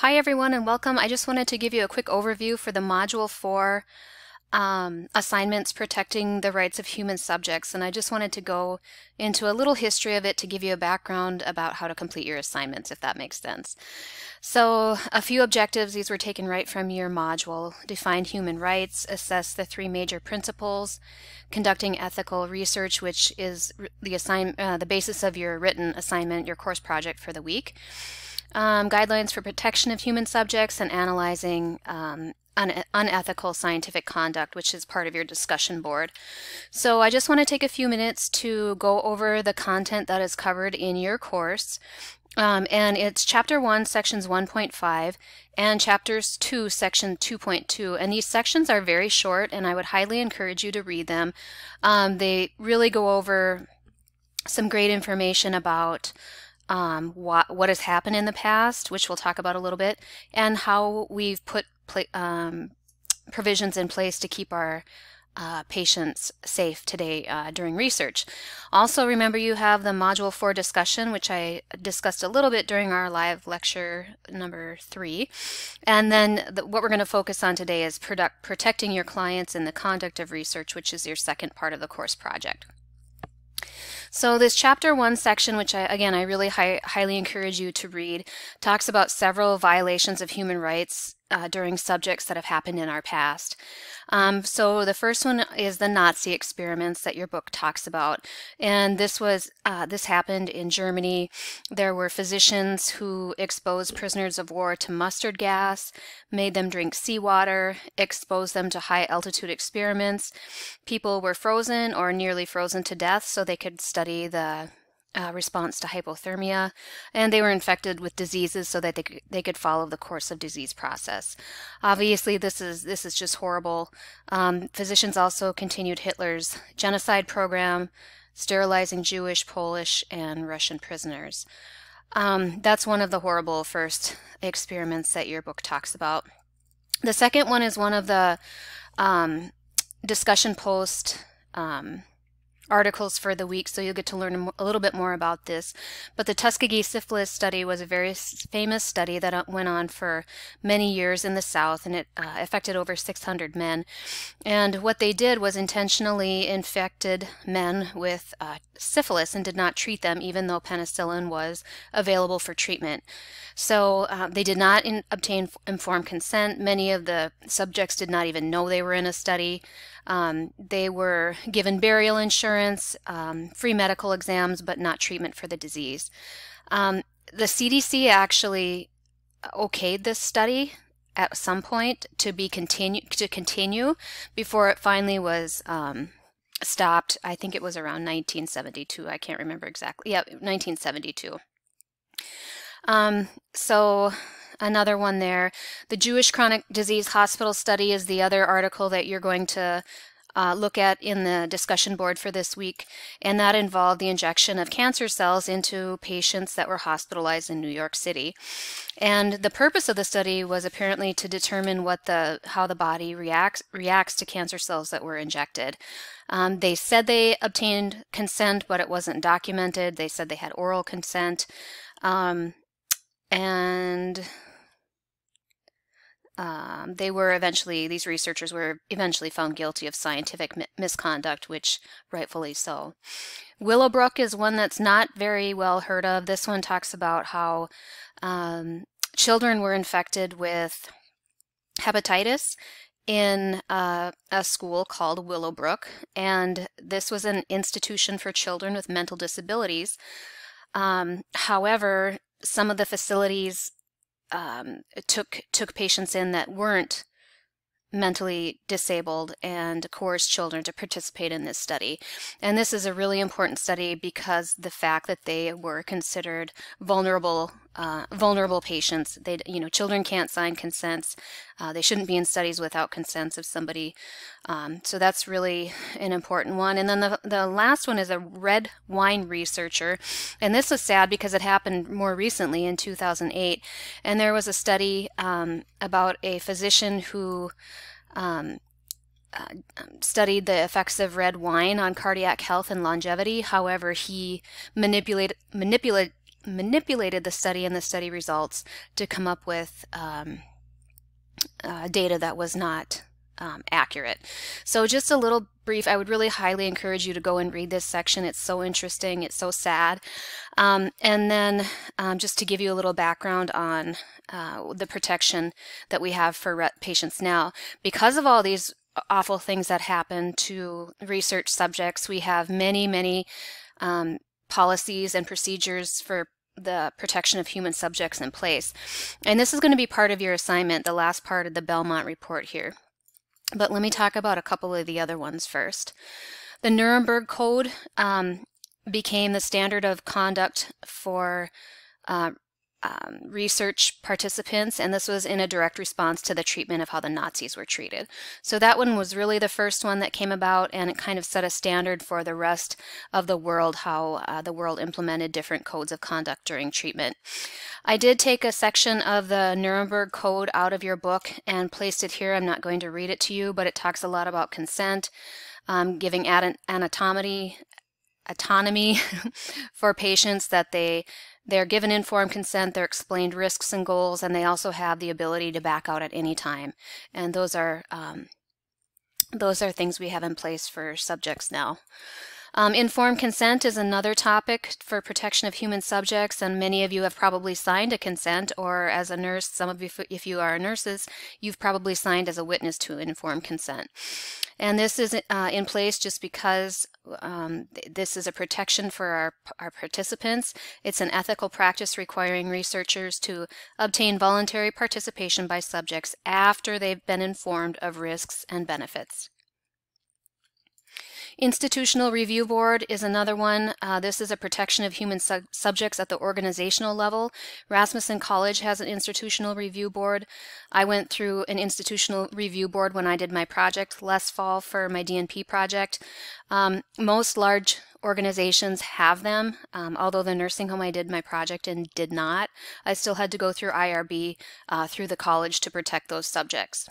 Hi everyone and welcome. I just wanted to give you a quick overview for the Module 4 assignments protecting the rights of human subjects, and I just wanted to go into a little history of it to give you a background about how to complete your assignments, if that makes sense. So a few objectives, these were taken right from your module: define human rights, assess the three major principles, conducting ethical research, which is the basis of your written assignment, your course project for the week. Guidelines for protection of human subjects, and analyzing unethical scientific conduct, which is part of your discussion board. So I just want to take a few minutes to go over the content that is covered in your course. And it's Chapter 1, Sections 1.5, and Chapters 2, Section 2.2. And these sections are very short, and I would highly encourage you to read them. They really go over some great information about what has happened in the past, which we'll talk about a little bit, and how we've put provisions in place to keep our patients safe today during research. Also, remember, you have the Module 4 discussion, which I discussed a little bit during our live lecture number 3. And then what we're going to focus on today is protecting your clients in the conduct of research, which is your second part of the course project. So this Chapter 1 section, which I really highly encourage you to read, talks about several violations of human rights during subjects that have happened in our past. So the first one is the Nazi experiments that your book talks about, and this happened in Germany. There were physicians who exposed prisoners of war to mustard gas, made them drink seawater, exposed them to high altitude experiments. People were frozen or nearly frozen to death so they could study the response to hypothermia, and they were infected with diseases so that they could follow the course of disease process. Obviously, this is just horrible. Physicians also continued Hitler's genocide program, sterilizing Jewish, Polish, and Russian prisoners. That's one of the horrible first experiments that your book talks about. The second one is one of the discussion post articles for the week, so you'll get to learn a little bit more about this. But the Tuskegee syphilis study was a very famous study that went on for many years in the South, and it affected over 600 men. And what they did was intentionally infected men with syphilis and did not treat them, even though penicillin was available for treatment. So they did not obtain informed consent. Many of the subjects did not even know they were in a study. They were given burial insurance, free medical exams, but not treatment for the disease. The CDC actually okayed this study at some point to continue before it finally was stopped. I think it was around 1972. I can't remember exactly. Yeah, 1972. So another one there. The Jewish Chronic Disease Hospital Study is the other article that you're going to look at in the discussion board for this week, and that involved the injection of cancer cells into patients that were hospitalized in New York City. And the purpose of the study was apparently to determine how the body reacts to cancer cells that were injected. They said they obtained consent, but it wasn't documented. They said they had oral consent. These researchers were eventually found guilty of scientific misconduct, which rightfully so. Willowbrook is one that's not very well heard of. This one talks about how children were infected with hepatitis in a school called Willowbrook, and this was an institution for children with mental disabilities. However, some of the facilities took patients in that weren't mentally disabled and coerced children to participate in this study. And this is a really important study because the fact that they were considered vulnerable patients. Children can't sign consents. They shouldn't be in studies without consents of somebody. So that's really an important one. And then the last one is a red wine researcher. And this was sad because it happened more recently in 2008. And there was a study about a physician who studied the effects of red wine on cardiac health and longevity. However, he manipulated manipulated the study and the study results to come up with data that was not accurate. So just a little brief, I would really highly encourage you to go and read this section. It's so interesting, it's so sad. And then just to give you a little background on the protection that we have for patients now. Because of all these awful things that happen to research subjects, we have many policies and procedures for the protection of human subjects in place. And this is going to be part of your assignment, the last part of the Belmont report here. But let me talk about a couple of the other ones first. The Nuremberg Code became the standard of conduct for research participants, and this was in a direct response to the treatment of how the Nazis were treated. So that one was really the first one that came about, and it kind of set a standard for the rest of the world, how the world implemented different codes of conduct during treatment. I did take a section of the Nuremberg Code out of your book and placed it here. I'm not going to read it to you, but it talks a lot about consent, giving autonomy for patients, that they're given informed consent, they're explained risks and goals, and they also have the ability to back out at any time. And those are things we have in place for subjects now. Informed consent is another topic for protection of human subjects, and many of you have probably signed a consent, or as a nurse, some of you, if you are nurses, you've probably signed as a witness to informed consent. And this is in place just because this is a protection for our participants. It's an ethical practice requiring researchers to obtain voluntary participation by subjects after they've been informed of risks and benefits. Institutional Review Board is another one. This is a protection of human subjects at the organizational level. Rasmussen College has an institutional review board. I went through an institutional review board when I did my project last fall for my DNP project. Most large organizations have them, although the nursing home I did my project in did not. I still had to go through IRB through the college to protect those subjects.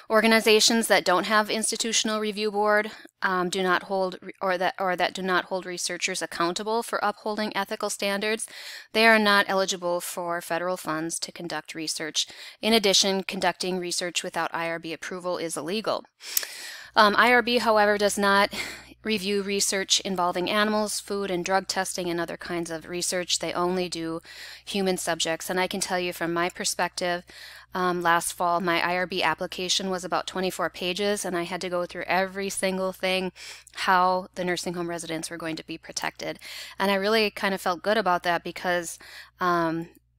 Organizations that don't have institutional review board do not hold that do not hold researchers accountable for upholding ethical standards. They are not eligible for federal funds to conduct research. In addition, conducting research without IRB approval is illegal. IRB, however, does not review research involving animals, food, and drug testing and other kinds of research. They only do human subjects. And I can tell you from my perspective, last fall, my IRB application was about 24 pages, and I had to go through every single thing, how the nursing home residents were going to be protected. And I really kind of felt good about that because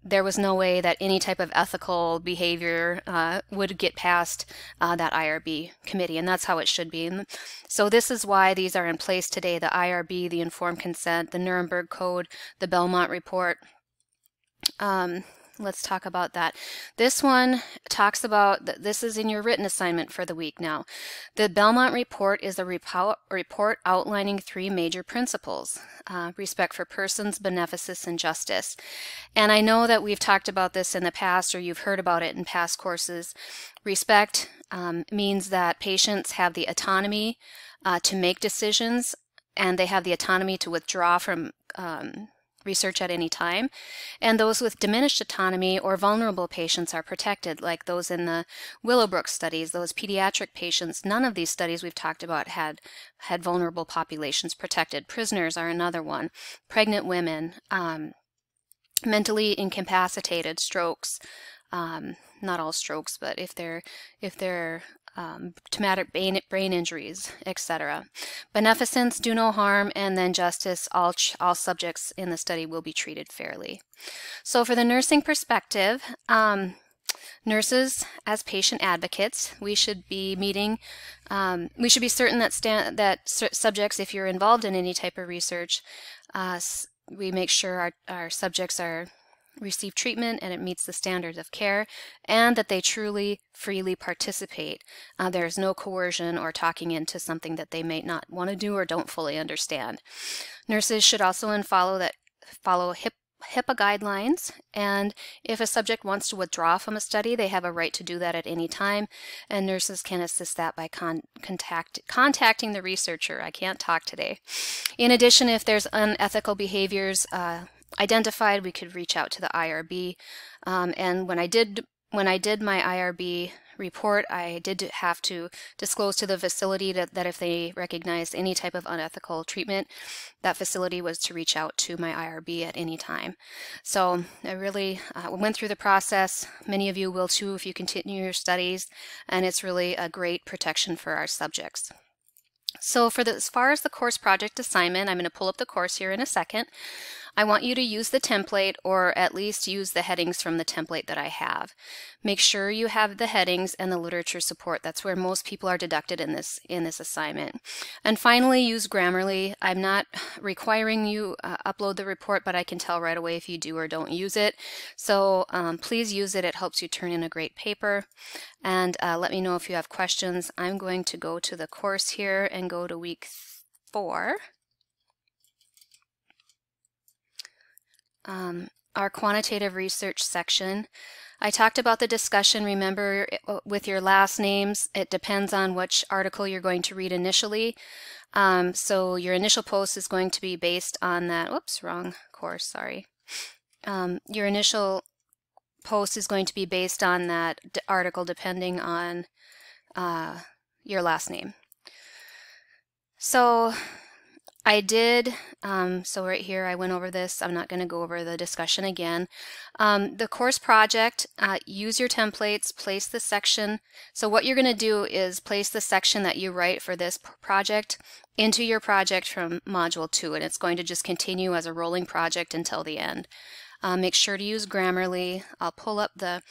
there was no way that any type of ethical behavior would get past that IRB committee, and that's how it should be. And so this is why these are in place today, the IRB, the informed consent, the Nuremberg Code, the Belmont report. Let's talk about that. This one talks about, this is in your written assignment for the week now. The Belmont report is a report outlining 3 major principles: respect for persons, beneficence, and justice. And I know that we've talked about this in the past, or you've heard about it in past courses. Respect means that patients have the autonomy to make decisions, and they have the autonomy to withdraw from research at any time. And those with diminished autonomy or vulnerable patients are protected, like those in the Willowbrook studies, those pediatric patients. None of these studies we've talked about had vulnerable populations protected. Prisoners are another one. Pregnant women, mentally incapacitated, strokes, not all strokes, but if they're traumatic brain injuries, etc. Beneficence, do no harm, and then justice, all subjects in the study will be treated fairly. So for the nursing perspective, nurses as patient advocates, we should be meeting, we should be certain that subjects, if you're involved in any type of research, we make sure our subjects receive treatment and it meets the standards of care, and that they truly freely participate. There's no coercion or talking into something that they may not want to do or don't fully understand. Nurses should also follow HIPAA guidelines, and if a subject wants to withdraw from a study, they have a right to do that at any time, and nurses can assist that by contacting the researcher. I can't talk today. In addition, if there's unethical behaviors identified, we could reach out to the IRB. And when I did my IRB report, I did have to disclose to the facility that if they recognized any type of unethical treatment, that facility was to reach out to my IRB at any time. So I really went through the process. Many of you will too if you continue your studies, and it's really a great protection for our subjects. So as far as the course project assignment, I'm going to pull up the course here in a second. I want you to use the template, or at least use the headings from the template that I have. Make sure you have the headings and the literature support. That's where most people are deducted in this assignment. And finally, use Grammarly. I'm not requiring you upload the report, but I can tell right away if you do or don't use it. So please use it. It helps you turn in a great paper. And let me know if you have questions. I'm going to go to the course here and go to week 4. Our quantitative research section. I talked about the discussion. Remember, with your last names, it depends on which article you're going to read initially. So your initial post is going to be based on that. Whoops, wrong course, sorry. Your initial post is going to be based on that article depending on your last name. So I did, so right here I went over this. I'm not going to go over the discussion again. The course project, use your templates, place the section. So what you're going to do is place the section that you write for this project into your project from Module 2, and it's going to just continue as a rolling project until the end. Make sure to use Grammarly. I'll pull up the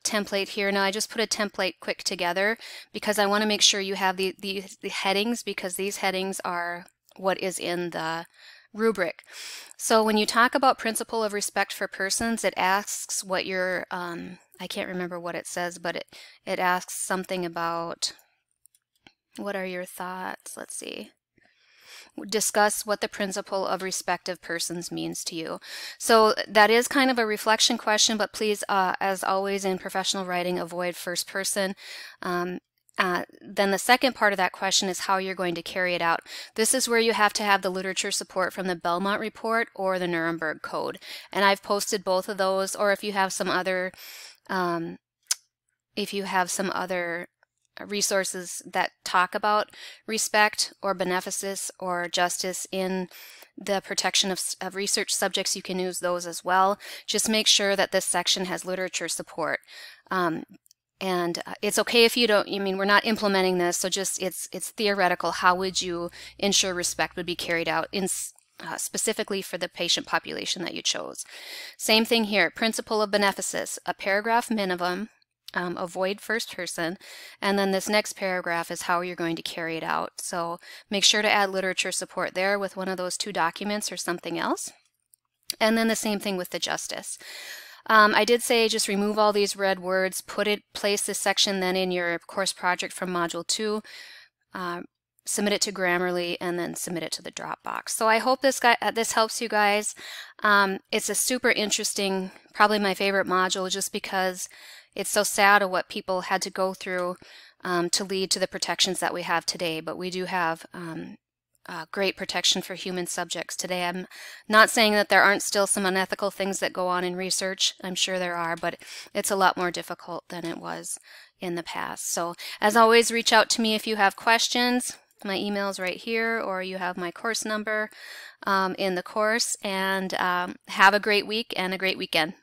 template here. Now I just put a template quick together because I want to make sure you have the headings, because these headings are what is in the rubric. So when you talk about principle of respect for persons, it asks what your, I can't remember what it says, but it asks something about, what are your thoughts? Let's see. Discuss what the principle of respect of persons means to you. So that is kind of a reflection question, but please, as always in professional writing, avoid first person. Then the second part of that question is how you're going to carry it out. This is where you have to have the literature support from the Belmont Report or the Nuremberg Code. And I've posted both of those, or if you have some other resources that talk about respect or beneficence or justice in the protection of research subjects, you can use those as well. Just make sure that this section has literature support. And it's okay if you don't, I mean, we're not implementing this, so just it's theoretical. How would you ensure respect would be carried out in specifically for the patient population that you chose? Same thing here, principle of beneficence, a paragraph minimum, avoid first person, and then this next paragraph is how you're going to carry it out. So make sure to add literature support there with one of those 2 documents or something else. And then the same thing with the justice. I did say just remove all these red words, place this section then in your course project from Module 2, submit it to Grammarly, and then submit it to the Dropbox. So I hope this helps you guys. It's a super interesting, probably my favorite module, just because it's so sad of what people had to go through to lead to the protections that we have today. But we do have great protection for human subjects today. I'm not saying that there aren't still some unethical things that go on in research. I'm sure there are, but it's a lot more difficult than it was in the past. So as always, reach out to me if you have questions. My email is right here, or you have my course number in the course. And have a great week and a great weekend.